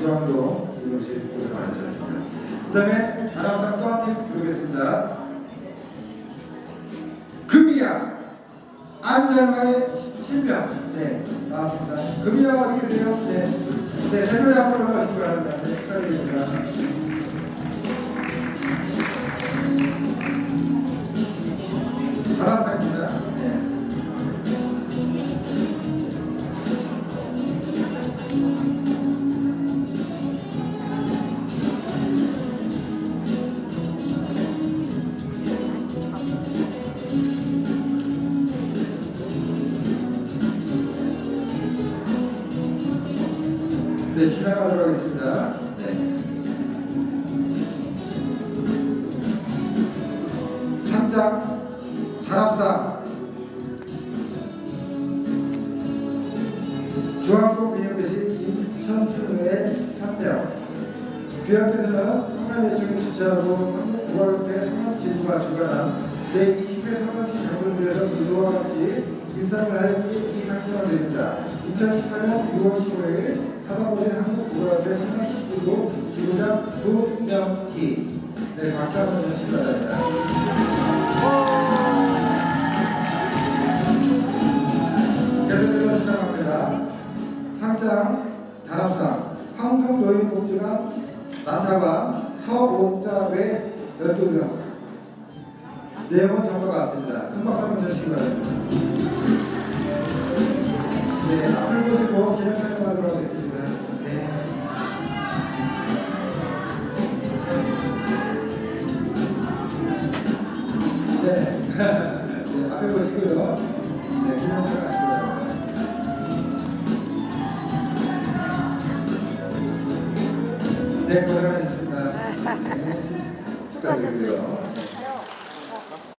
주황도 이것이 고생 많으셨습니다. 그 다음에 다람상 또 한 팀 부르겠습니다. 금이야 안전화의 신명. 네, 나왔습니다. 금이야 어디 계세요? 네, 네, 대표에 한번 올라가시기 바랍니다. 네, 축하드립니다. 다람상입니다. 네. 네, 시작하도록 하겠습니다. 네. 상장, 다람상, 중앙동 민영교실 인천순회 13명. 귀하께서는 성남예총이 주최하고 한국국악협회 성남지부가 주관한 제20회 성남시 장성대에서 누수와 같이 인상을 하여 이 상장을 드립니다. 2018년 6월 15일 사단법인 한국국악협회 성남시지부 지부장 부명희. 네, 박수 한번 주시기 바랍니다. 계속해서 시작합니다. 상장, 다람상, 황성노인복지관 난타관 서옥자외 12명. 내용은 전과 같습니다. 큰 박수 한번 주시기 바랍니다. 네, 앞을 보시고 기념촬영하도록 하겠습니다. 네. 네. 네, 앞에 보시고요. 네, 기념촬영 하시기 바랍니다. 네, 고생하셨습니다. 네, 축하드리고요.